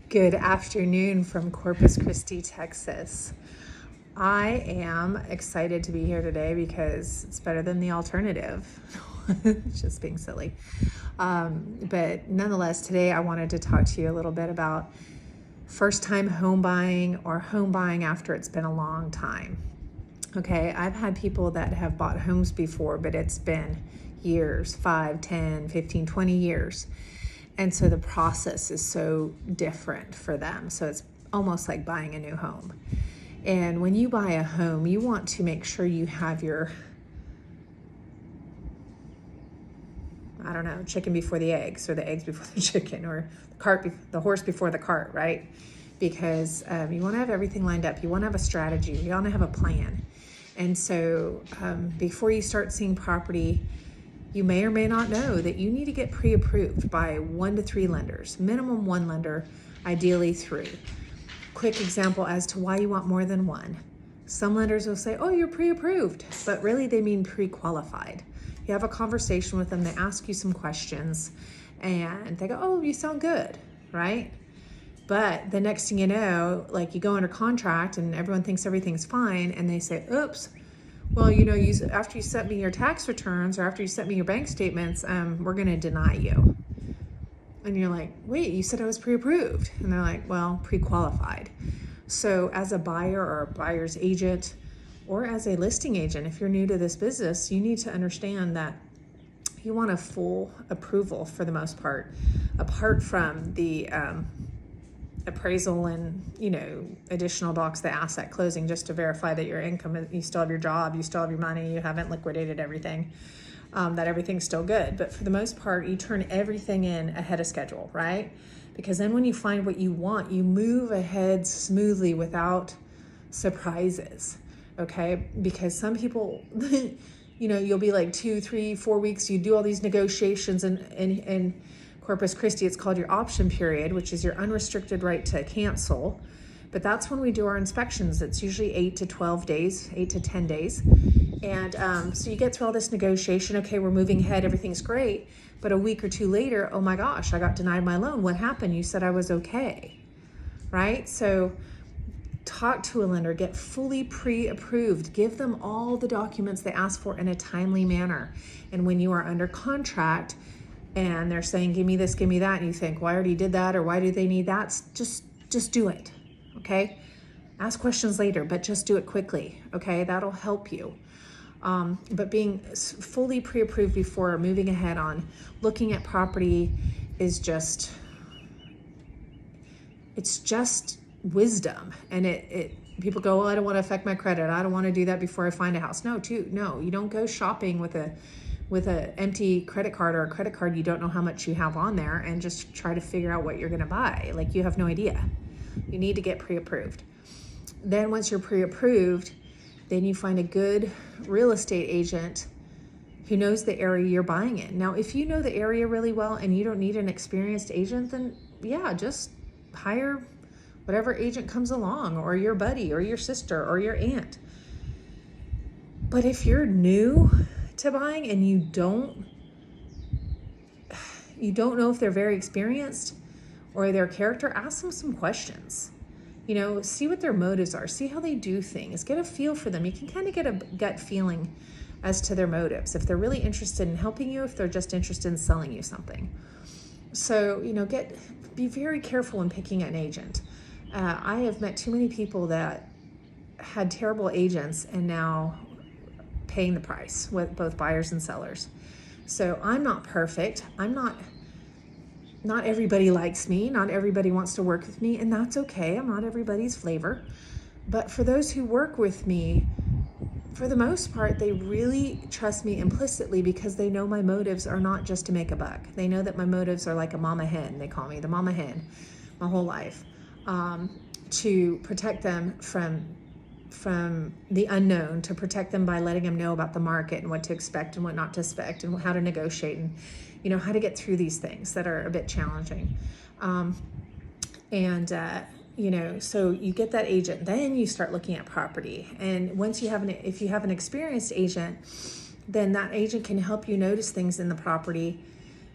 Good afternoon from Corpus Christi, Texas. I am excited to be here today because it's better than the alternative. Just being silly. But nonetheless, today I wanted to talk to you a little bit about first-time home buying or home buying after it's been a long time. Okay, I've had people that have bought homes before, but it's been years, 5, 10, 15, 20 years. And so the process is so different for them. So it's almost like buying a new home. And when you buy a home, you want to make sure you have your, chicken before the eggs, or the eggs before the chicken, or the horse before the cart, right? Because you want to have everything lined up. You want to have a strategy. You want to have a plan. And so before you start seeing property, you may or may not know that you need to get pre-approved by 1 to 3 lenders, minimum 1 lender, ideally 3. Quick example as to why you want more than 1. Some lenders will say, oh, you're pre-approved, but really they mean pre-qualified. You have a conversation with them, they ask you some questions, and they go, oh, you sound good, right? But the next thing you know, like you go under contract and everyone thinks everything's fine, and they say, oops, well, after you sent me your tax returns or after you sent me your bank statements, we're going to deny you. And you're like, wait, you said I was pre-approved. And they're like, well, pre-qualified. So as a buyer or a buyer's agent or as a listing agent, if you're new to this business, you need to understand that you want a full approval for the most part, apart from the appraisal and additional docs they ask at closing just to verify that your income, you still have your job, you still have your money, you haven't liquidated everything, that everything's still good. But for the most part, you turn everything in ahead of schedule, right? Because then when you find what you want, you move ahead smoothly without surprises. Okay, because some people you'll be like 2, 3, 4 weeks, you do all these negotiations and Corpus Christi, it's called your option period, which is your unrestricted right to cancel. But that's when we do our inspections. It's usually 8 to 12 days, 8 to 10 days. And so you get through all this negotiation. Okay, we're moving ahead. Everything's great. But a week or 2 later, oh my gosh, I got denied my loan. What happened? You said I was okay, right? So talk to a lender, get fully pre-approved, give them all the documents they ask for in a timely manner. And when you are under contract, and they're saying, give me this, give me that, and you think, well, I already did that, or why do they need that? Just do it, okay? Ask questions later, but just do it quickly, okay? That'll help you. But being fully pre-approved before moving ahead on looking at property is just wisdom. And people go, well, I don't want to affect my credit. I don't want to do that before I find a house. No, you don't go shopping with an empty credit card or a credit card you don't know how much you have on there and just try to figure out what you're going to buy. Like, you have no idea. You need to get pre-approved. Then once you're pre-approved, then you find a good real estate agent who knows the area you're buying in. Now, if you know the area really well and you don't need an experienced agent, then yeah, just hire whatever agent comes along, or your buddy or your sister or your aunt. But if you're new to buying and you don't know if they're very experienced or their character, ask them some questions. See what their motives are, see how they do things, get a feel for them. You can kind of get a gut feeling as to their motives, if they're really interested in helping you, if they're just interested in selling you something. So be very careful when picking an agent. I have met too many people that had terrible agents and now paying the price with both buyers and sellers. So I'm not perfect. Not everybody likes me. Not everybody wants to work with me, and that's okay. I'm not everybody's flavor. But for those who work with me, for the most part, they really trust me implicitly because they know my motives are not just to make a buck. They know that my motives are like a mama hen. They call me the mama hen my whole life, to protect them from the unknown, to protect them by letting them know about the market and what to expect and what not to expect and how to negotiate and how to get through these things that are a bit challenging. So you get that agent, then you start looking at property. And once if you have an experienced agent, then that agent can help you notice things in the property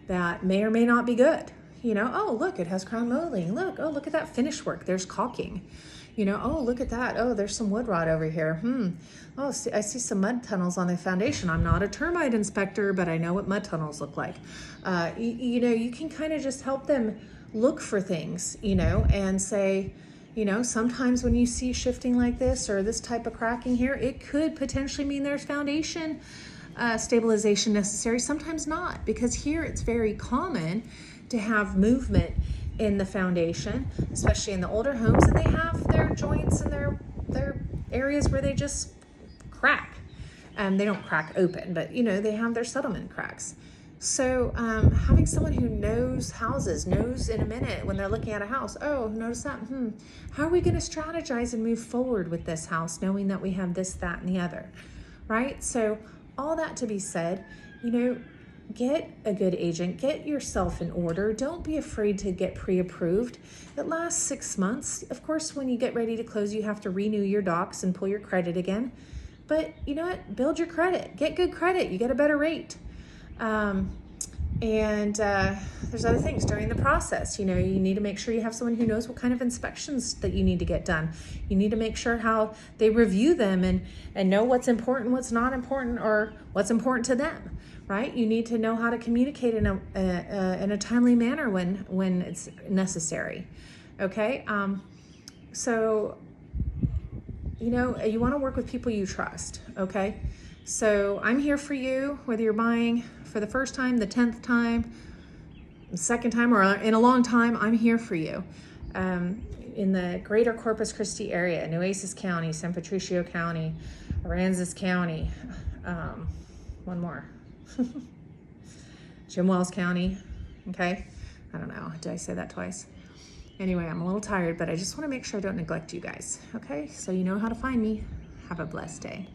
that may or may not be good. Oh, look, it has crown molding. Look, oh, look at that finish work. There's caulking. Oh, look at that. Oh, there's some wood rot over here. Oh, I see some mud tunnels on the foundation. I'm not a termite inspector, but I know what mud tunnels look like. You can kind of just help them look for things, and say, sometimes when you see shifting like this or this type of cracking here, it could potentially mean there's foundation stabilization necessary. Sometimes not, because here it's very common to have movement in the foundation, especially in the older homes, and they have their joints and their areas where they just crack. They don't crack open, but they have their settlement cracks. So having someone who knows houses, knows in a minute when they're looking at a house, oh, notice that, how are we going to strategize and move forward with this house, knowing that we have this, that, and the other, right? So all that to be said, get a good agent, get yourself in order. Don't be afraid to get pre-approved. It lasts 6 months. Of course, when you get ready to close, you have to renew your docs and pull your credit again. But you know what? Build your credit. Get good credit. You get a better rate. There's other things during the process. You need to make sure you have someone who knows what kind of inspections that you need to get done. You need to make sure how they review them and know what's important, what's not important, or what's important to them, right? You need to know how to communicate in a timely manner when it's necessary. Okay. You want to work with people you trust. Okay. So I'm here for you, whether you're buying for the first time, the 10th time, the second time, or in a long time. I'm here for you. In the greater Corpus Christi area, Nueces County, San Patricio County, Aransas County, one more, Jim Wells County. Okay. I don't know. Did I say that twice? Anyway, I'm a little tired, but I just want to make sure I don't neglect you guys. Okay. So you know how to find me. Have a blessed day.